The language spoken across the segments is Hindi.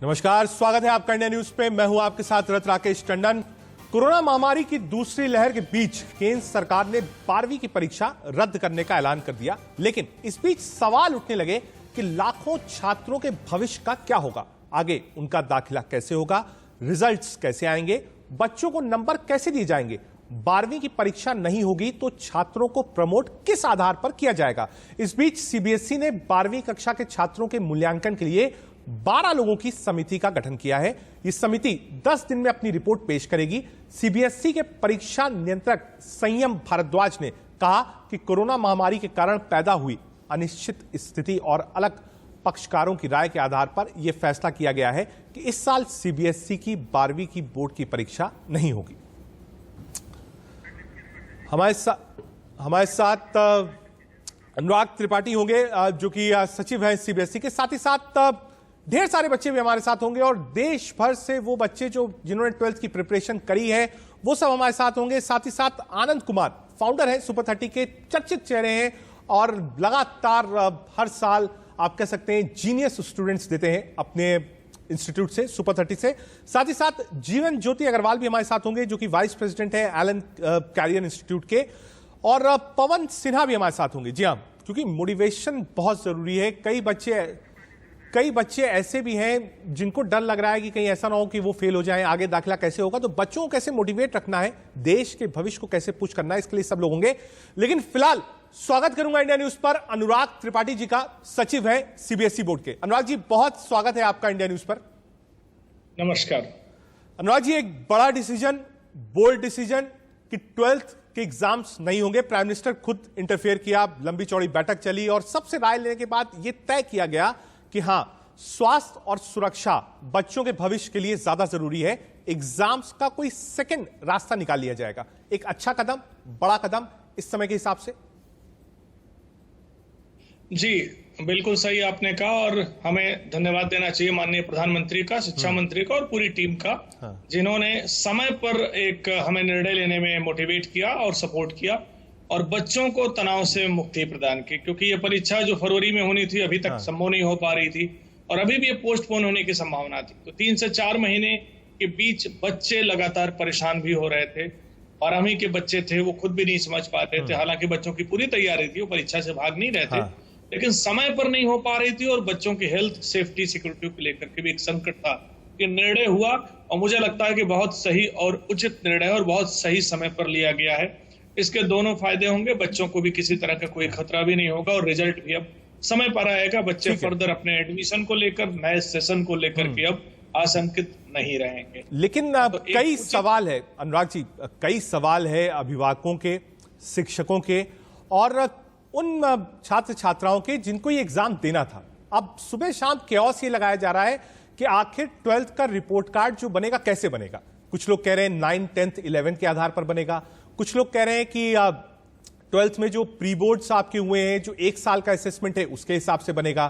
नमस्कार, स्वागत है आपका इंडिया न्यूज पे। मैं हूं आपके साथ रथ राकेश टंडन। कोरोना महामारी की दूसरी लहर के बीच केंद्र सरकार ने 12वीं की परीक्षा रद्द करने का ऐलान कर दिया, लेकिन इस बीच सवाल उठने लगे कि लाखों छात्रों के भविष्य का क्या होगा, आगे उनका दाखिला कैसे होगा, रिजल्ट्स कैसे आएंगे, बच्चों को नंबर कैसे दिए जाएंगे। 12वीं की परीक्षा नहीं होगी तो छात्रों को प्रमोट किस आधार पर किया जाएगा। इस बीच सीबीएसई ने 12वीं कक्षा के छात्रों के मूल्यांकन के लिए 12 लोगों की समिति का गठन किया है। यह समिति 10 दिन में अपनी रिपोर्ट पेश करेगी। सीबीएसई के परीक्षा नियंत्रक संयम भारद्वाज ने कहा कि कोरोना महामारी के कारण पैदा हुई अनिश्चित स्थिति और अलग पक्षकारों की राय के आधार पर यह फैसला किया गया है कि इस साल सीबीएसई की 12वीं की बोर्ड की परीक्षा नहीं होगी। हमारे साथ अनुराग त्रिपाठी होंगे जो कि सचिव हैं सीबीएसई के, साथ ही साथ ढेर सारे बच्चे भी हमारे साथ होंगे और देश भर से वो बच्चे जिन्होंने 12th की प्रिपरेशन करी है वो सब हमारे साथ होंगे। साथ ही साथ आनंद कुमार फाउंडर हैं सुपर 30 के, चर्चित चेहरे हैं और लगातार हर साल आप कह सकते हैं जीनियस स्टूडेंट्स देते हैं अपने इंस्टीट्यूट से, सुपर 30 से। साथ ही साथ जीवन ज्योति अग्रवाल भी हमारे साथ होंगे जो कि वाइस प्रेसिडेंट है एलन कैरियर इंस्टीट्यूट के, और पवन सिन्हा भी हमारे साथ होंगे। जी हाँ, क्योंकि मोटिवेशन बहुत जरूरी है। कई बच्चे ऐसे भी हैं जिनको डर लग रहा है कि कहीं ऐसा ना हो कि वो फेल हो जाएं, आगे दाखिला कैसे होगा। तो बच्चों को कैसे मोटिवेट रखना है, देश के भविष्य को कैसे पुश करना है, इसके लिए सब लोग होंगे। लेकिन फिलहाल स्वागत करूंगा इंडिया न्यूज पर अनुराग त्रिपाठी जी का, सचिव है सीबीएसई बोर्ड के। अनुराग जी, बहुत स्वागत है आपका इंडिया न्यूज पर। नमस्कार अनुराग जी, एक बड़ा डिसीजन, बोल्ड डिसीजन कि 12th के एग्जाम्स नहीं होंगे। प्राइम मिनिस्टर खुद इंटरफेयर किया, लंबी चौड़ी बैठक चली और सबसे राय लेने के बाद यह तय किया गया कि हां, स्वास्थ्य और सुरक्षा बच्चों के भविष्य के लिए ज्यादा जरूरी है। एग्जाम्स का कोई सेकंड रास्ता निकाल लिया जाएगा। एक अच्छा कदम, बड़ा कदम इस समय के हिसाब से। जी बिल्कुल सही आपने कहा और हमें धन्यवाद देना चाहिए माननीय प्रधानमंत्री का, शिक्षा मंत्री का और पूरी टीम का, जिन्होंने समय पर एक हमें निर्णय लेने में मोटिवेट किया और सपोर्ट किया और बच्चों को तनाव से मुक्ति प्रदान की। क्योंकि ये परीक्षा जो फरवरी में होनी थी अभी तक संभव नहीं हो पा रही थी और अभी भी ये पोस्टपोन होने की संभावना थी। तो 3 से 4 महीने के बीच बच्चे लगातार परेशान भी हो रहे थे। 12वीं के बच्चे थे, वो खुद भी नहीं समझ पाते थे। हालांकि बच्चों की पूरी तैयारी थी, वो परीक्षा से भाग नहीं रहे थे, लेकिन समय पर नहीं हो पा रही थी और बच्चों की हेल्थ, सेफ्टी, सिक्योरिटी को लेकर के भी एक संकट था। ये निर्णय हुआ और मुझे लगता है कि बहुत सही और उचित निर्णय और बहुत सही समय पर लिया गया है। इसके दोनों फायदे होंगे, बच्चों को भी किसी तरह का कोई खतरा भी नहीं होगा और रिजल्ट भी अब समय पर आएगा। बच्चे फर्दर अपने एडमिशन को लेकर, नए सेशन को लेकर के अब आशंकित नहीं रहेंगे। लेकिन तो कई सवाल है अनुराग जी, कई सवाल है अभिभावकों के, शिक्षकों के और उन छात्र छात्राओं के जिनको ये एग्जाम देना था। अब सुबह शाम केओस ये लगाया जा रहा है कि आखिर 12th का रिपोर्ट कार्ड जो बनेगा कैसे बनेगा। कुछ लोग कह रहे हैं 9, 10th, 11th के आधार पर बनेगा। कुछ लोग कह रहे हैं कि 12th में जो प्री बोर्ड्स आपके हुए हैं, जो 1 साल का असेसमेंट है उसके हिसाब से बनेगा।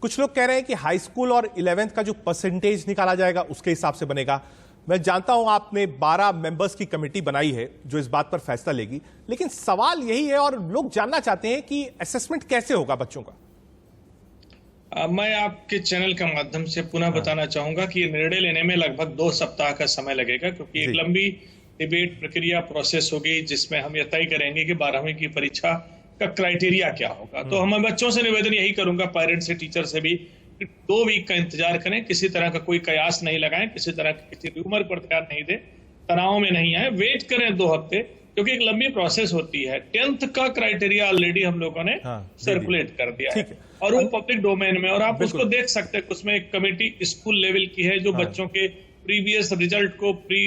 कुछ लोग कह रहे हैं कि हाई स्कूल और 11th का जो परसेंटेज निकाला जाएगा उसके हिसाब से बनेगा। मैं जानता हूं आपने 12 मेंबर्स की कमेटी बनाई है जो इस बात पर फैसला लेगी, लेकिन सवाल यही है और लोग जानना चाहते हैं कि असेसमेंट कैसे होगा बच्चों का। मैं आपके चैनल के माध्यम से पुनः बताना चाहूंगा कि ये निर्णय लेने में लगभग 2 सप्ताह का समय लगेगा, क्योंकि एक लंबी डिबेट प्रक्रिया प्रोसेस होगी जिसमें हम यह तय करेंगे कि 12वीं की परीक्षा का क्राइटेरिया क्या होगा। तो हम बच्चों से निवेदन यही करूंगा, पेरेंट्स से, टीचर से भी, 2 वीक का इंतजार करें, किसी तरह का कोई कयास नहीं लगाएं, किसी तरह किसी र्यूमर पर ध्यान नहीं दें, तनाव में नहीं आए, वेट करें 2 हफ्ते, क्योंकि एक लंबी प्रोसेस होती है। 10th का क्राइटेरिया ऑलरेडी हम लोगों ने सर्कुलेट कर दिया है और वो पब्लिक डोमेन में, और आप उसको देख सकते हैं। उसमें एक कमेटी स्कूल लेवल की है जो बच्चों के प्रीवियस रिजल्ट को, pre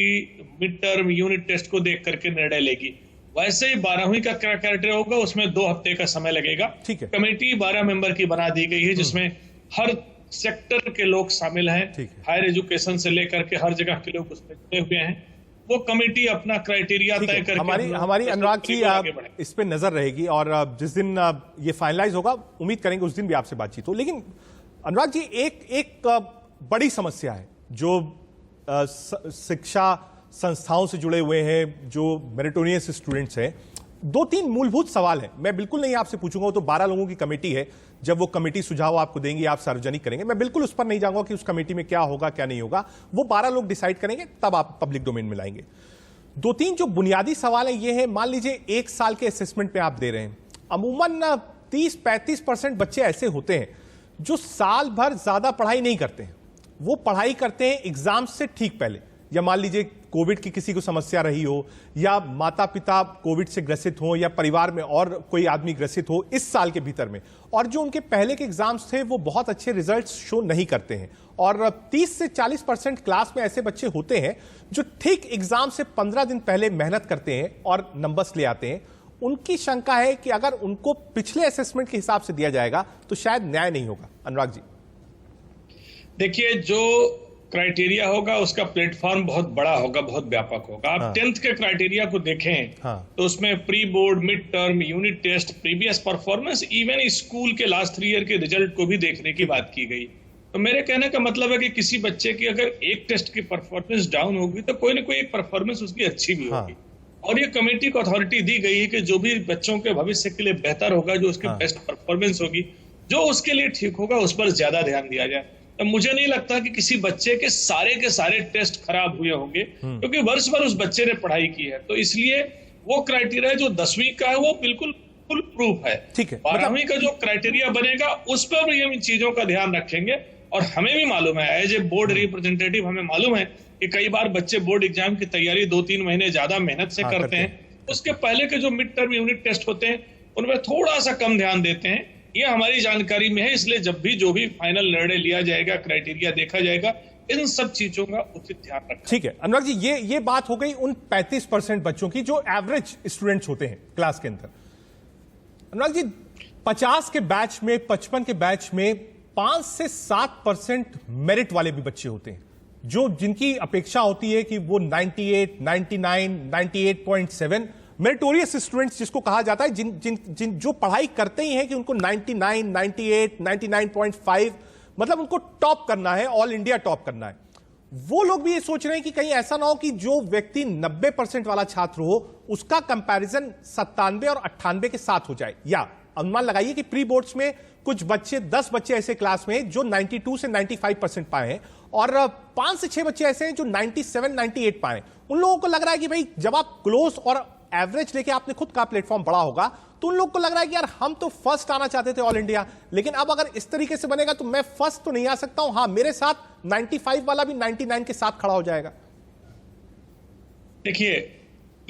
mid term unit test को देख करके निर्णय लेगी। वैसे ही 12वीं का क्या क्राइटेरिया होगा, उसमें 2 हफ्ते का समय लगेगा। कमेटी 12 मेंबर की बना दी गई है जिसमें हर सेक्टर के लोग शामिल हैं, हायर एजुकेशन से लेकर के हर जगह के लोग उसमें जुड़े हुए हैं। वो कमेटी अपना क्राइटेरिया तय करके हमारी अनुराग जी इस पे नजर रहेगी और जिस दिन ये फाइनलाइज होगा उम्मीद करेंगे उस दिन भी आपसे बातचीत हो। लेकिन अनुराग जी, एक बड़ी समस्या है जो शिक्षा संस्थाओं से जुड़े हुए हैं, जो मेरिटोरियस स्टूडेंट्स हैं। 2-3 मूलभूत सवाल हैं, मैं बिल्कुल नहीं आपसे पूछूंगा, तो 12 लोगों की कमेटी है। जब वो कमेटी सुझाव आपको देंगी, आप सार्वजनिक करेंगे। मैं बिल्कुल उस पर नहीं जाऊंगा कि उस कमेटी में क्या होगा क्या नहीं होगा, वो 12 लोग डिसाइड करेंगे, तब आप पब्लिक डोमेन में लाएंगे। 2-3 जो बुनियादी सवाल है ये है, मान लीजिए 1 साल के असेसमेंट पे आप दे रहे हैं, अमूमन 30-35% बच्चे ऐसे होते हैं जो साल भर ज्यादा पढ़ाई नहीं करते हैं। वो पढ़ाई करते हैं एग्जाम से ठीक पहले, या मान लीजिए कोविड की किसी को समस्या रही हो, या माता पिता कोविड से ग्रसित हो, या परिवार में और कोई आदमी ग्रसित हो इस साल के भीतर में, और जो उनके पहले के एग्जाम्स थे वो बहुत अच्छे रिजल्ट्स शो नहीं करते हैं। और 30 से 40% क्लास में ऐसे बच्चे होते हैं जो ठीक एग्जाम से 15 दिन पहले मेहनत करते हैं और नंबर्स ले आते हैं। उनकी शंका है कि अगर उनको पिछले असेसमेंट के हिसाब से दिया जाएगा तो शायद न्याय नहीं होगा। अनुराग जी, देखिए, जो क्राइटेरिया होगा उसका प्लेटफॉर्म बहुत बड़ा होगा, बहुत व्यापक होगा। आप 10th के क्राइटेरिया को देखें तो उसमें pre board, mid term, unit test, previous performance, even school के लास्ट 3 ईयर के रिजल्ट को भी देखने की बात की गई। तो मेरे कहने का मतलब है कि किसी बच्चे की अगर एक टेस्ट की परफॉर्मेंस डाउन होगी तो कोई ना कोई एक परफॉर्मेंस उसकी अच्छी भी होगी। और ये कमेटी को अथॉरिटी दी गई है कि जो भी बच्चों के भविष्य के लिए बेहतर होगा, जो उसकी बेस्ट परफॉर्मेंस होगी, जो उसके लिए ठीक होगा, उस पर ज्यादा ध्यान दिया जाए। तो मुझे नहीं लगता कि किसी बच्चे के सारे टेस्ट खराब हुए होंगे, क्योंकि वर्ष भर उस बच्चे ने पढ़ाई की है। तो इसलिए वो क्राइटेरिया जो 10वीं का है वो बिल्कुल फुल प्रूफ है। ठीक है, 12वीं का जो क्राइटेरिया बनेगा उस पर भी हम इन चीजों का ध्यान रखेंगे। और हमें भी मालूम है, एज ए बोर्ड रिप्रेजेंटेटिव हमें मालूम है कि कई बार बच्चे बोर्ड एग्जाम की तैयारी 2-3 महीने ज्यादा मेहनत से करते हैं। उसके पहले के जो मिड टर्म यूनिट टेस्ट होते हैं उनमें थोड़ा सा कम ध्यान देते हैं। ये हमारी जानकारी में है, इसलिए जब भी जो भी फाइनल निर्णय लिया जाएगा, क्राइटेरिया देखा जाएगा, इन सब चीजों का उचित ध्यान रखें। ठीक है अनुराग जी, ये बात हो गई उन 35% बच्चों की जो एवरेज स्टूडेंट्स होते हैं क्लास के अंदर। अनुराग जी, 50 के बैच में, 55 के बैच में 5 से 7% मेरिट वाले भी बच्चे होते हैं, जो जिनकी अपेक्षा होती है कि वो 98, 99, 98.7 मेरिटोरियस स्टूडेंट्स जिसको कहा जाता है, जिन जो पढ़ाई करते ही हैं कि उनको 99, 98, 99.5 मतलब उनको टॉप करना है, ऑल इंडिया टॉप करना है। वो लोग भी ये सोच रहे हैं कि कहीं ऐसा ना हो कि जो व्यक्ति 90% वाला छात्र हो उसका कंपैरिजन 97 और 98 के साथ हो जाए। या अनुमान लगाइए कि प्री बोर्ड्स में कुछ बच्चे, 10 बच्चे ऐसे क्लास में जो 92 से 95% पाए हैं, और 5 से 6 बच्चे ऐसे हैं जो 97, 98 पाए। उन लोगों को लग रहा है कि भाई जब आप क्लोज और एवरेज लेके आपने खुद का प्लेटफॉर्म बड़ा होगा तो उन लोगों को लग रहा है कि यार हम तो फर्स्ट आना चाहते थे ऑल इंडिया, लेकिन अब अगर इस तरीके से बनेगा तो मैं फर्स्ट तो नहीं आ सकता हूं। हां, मेरे साथ 95 वाला भी 99 के साथ खड़ा हो जाएगा। देखिए,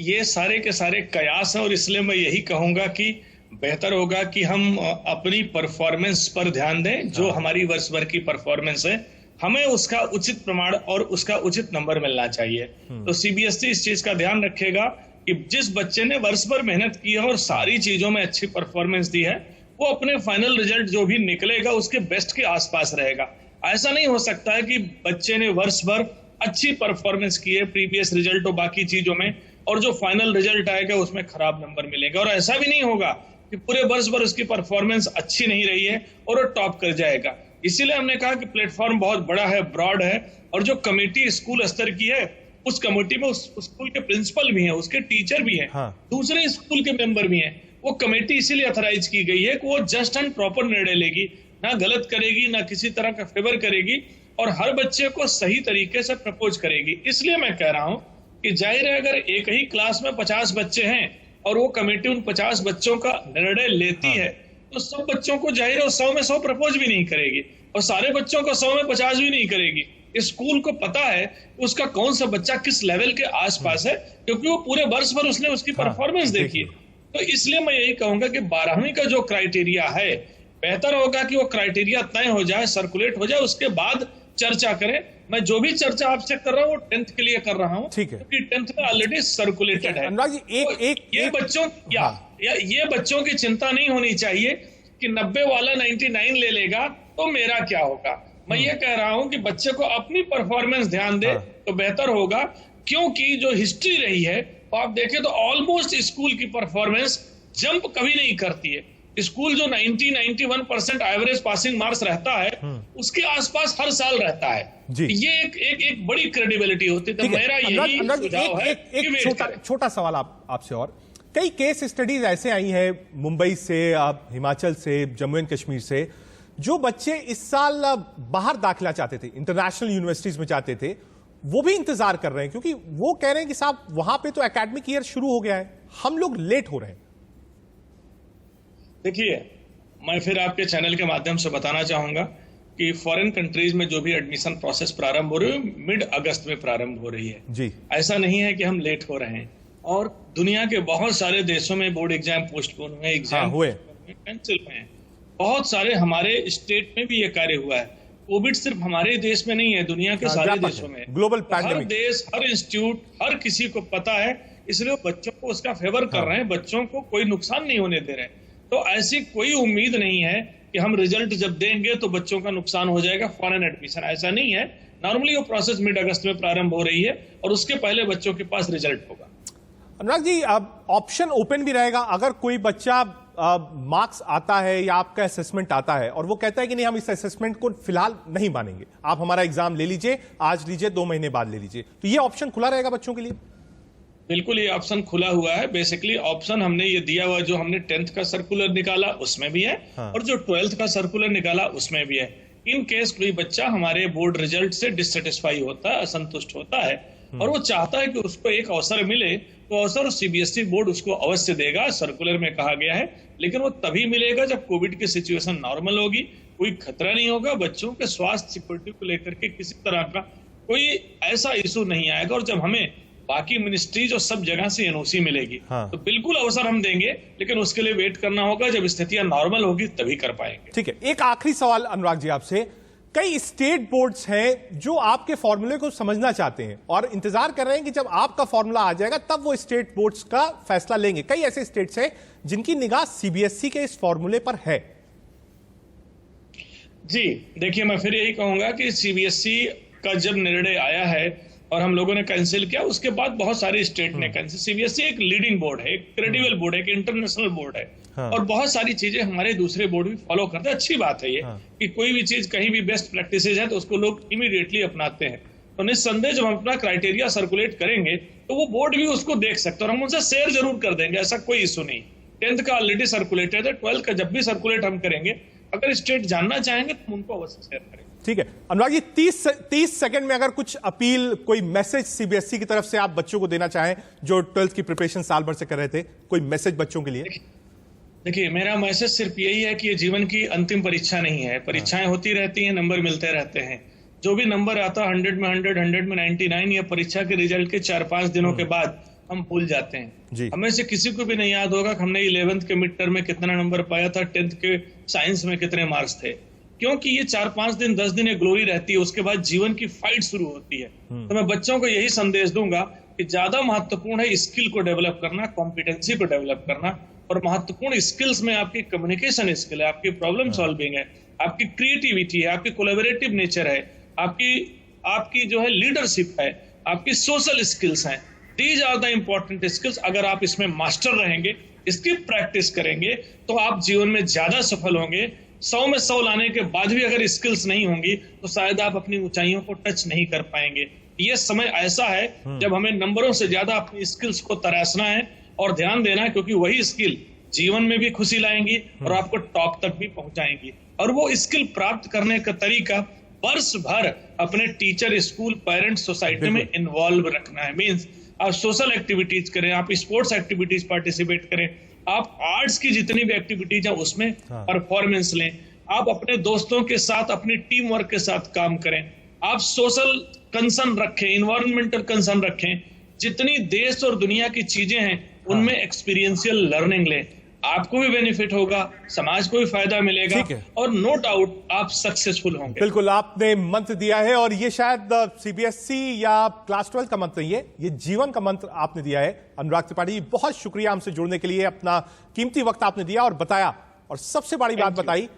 ये सारे के सारे कयास हैं, और इसलिए मैं यही कहूंगा कि बेहतर होगा कि हम अपनी परफॉर्मेंस पर ध्यान दें। जो हमारी वर्ष भर की परफॉर्मेंस है, हमें उसका उचित प्रमाण और उसका उचित नंबर मिलना चाहिए। तो सीबीएसई इस चीज का ध्यान रखेगा कि जिस बच्चे ने वर्ष भर मेहनत की है और सारी चीजों में अच्छी परफॉर्मेंस दी है, वो अपने फाइनल रिजल्ट जो भी निकलेगा उसके बेस्ट के आसपास रहेगा। ऐसा नहीं हो सकता है कि बच्चे ने वर्ष भर अच्छी परफॉर्मेंस की है प्रीवियस रिजल्ट और बाकी चीजों में, और जो फाइनल रिजल्ट आएगा उसमें खराब नंबर मिलेगा। और ऐसा भी नहीं होगा कि पूरे वर्ष भर उसकी परफॉर्मेंस अच्छी नहीं रही है और वो टॉप कर जाएगा। इसीलिए हमने कहा कि प्लेटफॉर्म बहुत बड़ा है, ब्रॉड है, और जो कमेटी स्कूल स्तर की है उस कमेटी में उस स्कूल के प्रिंसिपल भी हैं, उसके टीचर भी हैं, दूसरे स्कूल के मेंबर भी हैं। वो कमेटी इसीलिए अथराइज की गई है कि वो जस्ट एंड प्रॉपर निर्णय लेगी, ना गलत करेगी, ना किसी तरह का फेवर करेगी, और हर बच्चे को सही तरीके से प्रपोज करेगी। इसलिए मैं कह रहा हूं कि जाहिर है अगर एक ही क्लास में 50 बच्चे हैं और वो कमेटी उन 50 बच्चों का निर्णय लेती है, तो सब बच्चों को जाहिर है 100 में 100 प्रपोज भी नहीं करेगी, और सारे बच्चों को 100 में 50 भी नहीं करेगी। स्कूल को पता है उसका कौन सा बच्चा किस लेवल के आसपास है, क्योंकि वो पूरे वर्ष भर उसने उसकी परफॉर्मेंस देखी है। तो इसलिए मैं यही कहूंगा कि 12वीं का जो क्राइटेरिया है, बेहतर होगा कि वो क्राइटेरिया तय हो जाए, सर्कुलेट हो जाए, उसके बाद चर्चा करें। मैं जो भी चर्चा आपसे कर रहा हूँ वो 10th के लिए कर रहा हूँ, क्योंकि 10th में ऑलरेडी सर्कुलेटेड है। ये बच्चों की चिंता नहीं होनी चाहिए कि 90 वाला 99 ले लेगा तो मेरा क्या होगा। मैं ये कह रहा हूं कि बच्चे को अपनी परफॉर्मेंस ध्यान दे तो बेहतर होगा, क्योंकि जो हिस्ट्री रही है तो आप देखें तो ऑलमोस्ट स्कूल की परफॉर्मेंस जंप कभी नहीं करती है। स्कूल जो 90-91% एवरेज पासिंग मार्क्स रहता है उसके आसपास हर साल रहता है। ये एक बड़ी क्रेडिबिलिटी होती है। तो मेरा यही सुझाव है। छोटा सवाल आपसे, और कई केस स्टडीज ऐसे आई हैं मुंबई से, हिमाचल से, जम्मू एंड कश्मीर से, जो बच्चे इस साल बाहर दाखिला चाहते थे, इंटरनेशनल यूनिवर्सिटीज में चाहते थे, वो भी इंतजार कर रहे हैं क्योंकि वो कह रहे हैं कि साहब वहां पे तो एकेडमिक ईयर शुरू हो गया है, हम लोग लेट हो रहे हैं। देखिए, मैं फिर आपके चैनल के माध्यम से बताना चाहूंगा कि फॉरेन कंट्रीज में जो भी एडमिशन प्रोसेस प्रारंभ हो रही है मिड अगस्त में प्रारंभ हो रही है जी। ऐसा नहीं है कि हम लेट हो रहे हैं। और दुनिया के बहुत सारे देशों में बोर्ड एग्जाम पोस्टपोन हुए, एग्जाम हुए, कैंसिल हुए हैं। बहुत सारे हमारे स्टेट में भी ये कार्य हुआ है। कोविड सिर्फ हमारे देश में नहीं है, दुनिया के सारे देशों में, ग्लोबल हर देश, हर इंस्टीट्यूट, हर किसी को पता है, इसलिए बच्चों को उसका फेवर कर रहे हैं, बच्चों को कोई नुकसान नहीं होने दे रहे। तो ऐसी कोई उम्मीद नहीं है कि हम रिजल्ट जब देंगे तो बच्चों का नुकसान हो जाएगा फॉरेन एडमिशन, ऐसा नहीं है। नॉर्मली वो प्रोसेस मिड अगस्त में प्रारंभ हो रही है और उसके पहले बच्चों के पास रिजल्ट होगा। अनुराग जी, अब ऑप्शन ओपन भी रहेगा अगर कोई बच्चा मार्क्स आता है या आपका असेसमेंट आता है और वो कहता है कि नहीं हम इस असेसमेंट को फिलहाल नहीं मानेंगे, आप हमारा एग्जाम ले लीजिए, आज लीजिए, 2 महीने बाद ले लीजिए, तो ये ऑप्शन खुला रहेगा बच्चों के लिए? बिल्कुल, ये ऑप्शन खुला हुआ है। बेसिकली ऑप्शन हमने ये दिया हुआ, जो हमने 10th का सर्कुलर निकाला उसमें भी है, हाँ। और जो 12th का सर्कुलर निकाला उसमें भी है। इन केस कोई बच्चा हमारे बोर्ड रिजल्ट से डिससेटिस्फाई होता है, असंतुष्ट होता है और वो चाहता है कि उसको एक अवसर मिले, तो अवसर सीबीएसई बोर्ड उसको अवश्य देगा, सर्कुलर में कहा गया है। लेकिन वो तभी मिलेगा जब कोविड की सिचुएशन नॉर्मल होगी, कोई खतरा नहीं होगा, बच्चों के स्वास्थ्य सिक्योरिटी को लेकर के किसी तरह का कोई ऐसा इशू नहीं आएगा, और जब हमें बाकी मिनिस्ट्रीज और सब जगह से एनओसी मिलेगी, हाँ। तो बिल्कुल अवसर हम देंगे, लेकिन उसके लिए वेट करना होगा, जब स्थितियां नॉर्मल होगी तभी कर पाएंगे। ठीक है, एक आखिरी सवाल अनुराग जी आपसे, कई स्टेट बोर्ड्स हैं जो आपके फॉर्मूले को समझना चाहते हैं और इंतजार कर रहे हैं कि जब आपका फॉर्मूला आ जाएगा तब वो स्टेट बोर्ड्स का फैसला लेंगे। कई ऐसे स्टेट्स हैं जिनकी निगाह सीबीएसई के इस फॉर्मूले पर है। जी देखिए, मैं फिर यही कहूंगा कि सीबीएसई का जब निर्णय आया है और हम लोगों ने कैंसिल किया, उसके बाद बहुत सारे स्टेट ने कैंसिल। सीबीएसई एक लीडिंग बोर्ड है, एक क्रेडिबल बोर्ड है, एक इंटरनेशनल बोर्ड है, हाँ। और बहुत सारी चीजें हमारे दूसरे बोर्ड भी फॉलो करते हैं। अच्छी बात है ये, हाँ। कि कोई भी चीज कहीं भी बेस्ट प्रैक्टिसेज है तो उसको लोग इमीडिएटली अपनाते हैं। तो निस्संदेह जब हम अपना क्राइटेरिया सर्कुलेट करेंगे तो वो बोर्ड भी उसको देख सकते हैं और हम उनसे शेयर जरूर कर देंगे, ऐसा कोई इशू नहीं। 10th का ऑलरेडी सर्कुलेटेड है, 12th का जब भी सर्कुलेट हम करेंगे, अगर स्टेट जानना चाहेंगे तो उनको अवश्य शेयर करेंगे। ठीक है अनुराग जी, 30 सेकंड में अगर कुछ अपील, कोई मैसेज सीबीएसई की तरफ से आप बच्चों को देना चाहें जो 12th की प्रिपरेशन साल भर से कर रहे थे, कोई मैसेज बच्चों के लिए? देखिए, मेरा मैसेज सिर्फ यही है कि ये जीवन की अंतिम परीक्षा नहीं है। परीक्षाएं होती रहती हैं, नंबर मिलते रहते हैं। जो भी नंबर आता है 100 में 100, 100 में 99, या परीक्षा के रिजल्ट के 4-5 दिनों के बाद हम भूल जाते हैं। हमें से किसी को भी नहीं याद होगा कि हमने 11th के मिड टर्म में कितना नंबर पाया था, 10th के साइंस में कितने मार्क्स थे, क्योंकि ये 4-5 दिन 10 दिन एक ग्लोरी रहती है, उसके बाद जीवन की फाइट शुरू होती है। तो मैं बच्चों को यही संदेश दूंगा कि ज्यादा महत्वपूर्ण है स्किल को डेवलप करना, कॉम्पिटेंसी को डेवलप करना, और महत्वपूर्ण स्किल्स में आपकी कम्युनिकेशन स्किल है, आपकी प्रॉब्लम सॉल्विंग है, आपकी क्रिएटिविटी है, आपकी कोलैबोरेटिव नेचर है, आपकी जो है लीडरशिप है, आपकी सोशल स्किल्स हैं। These are the important skills. अगर आप इसमें मास्टर रहेंगे, इसकी प्रैक्टिस करेंगे, तो आप जीवन में ज्यादा सफल होंगे। 100 में 100 लाने के बाद भी अगर स्किल्स नहीं होंगी तो शायद आप अपनी ऊंचाइयों को टच नहीं कर पाएंगे। ये समय ऐसा है जब हमें नंबरों से ज्यादा अपनी स्किल्स को तराशना है और ध्यान देना है, क्योंकि वही स्किल जीवन में भी खुशी लाएंगी और आपको टॉप तक भी पहुंचाएंगी। और वो स्किल प्राप्त करने का तरीका वर्ष भर अपने टीचर, स्कूल, पेरेंट्स, सोसाइटी में इन्वॉल्व रखना है। मीन्स आप सोशल एक्टिविटीज करें, आप स्पोर्ट्स एक्टिविटीज पार्टिसिपेट करें, आप आर्ट्स की जितनी भी एक्टिविटीज है उसमें परफॉर्मेंस लें, आप अपने दोस्तों के साथ, अपनी टीम वर्क के साथ काम करें, आप सोशल कंसर्न रखें, इन्वायरमेंटल कंसर्न रखें, जितनी देश और दुनिया की चीजें हैं उनमें एक्सपीरियंशियल लर्निंग लें। आपको भी बेनिफिट होगा, समाज को भी फायदा मिलेगा, और नो डाउट आप सक्सेसफुल होंगे। बिल्कुल, आपने मंत्र दिया है और ये शायद सीबीएसई या क्लास 12 का मंत्र नहीं है, ये जीवन का मंत्र आपने दिया है। अनुराग त्रिपाठी, बहुत शुक्रिया हमसे जुड़ने के लिए, अपना कीमती वक्त आपने दिया और बताया, और सबसे बड़ी बात बताई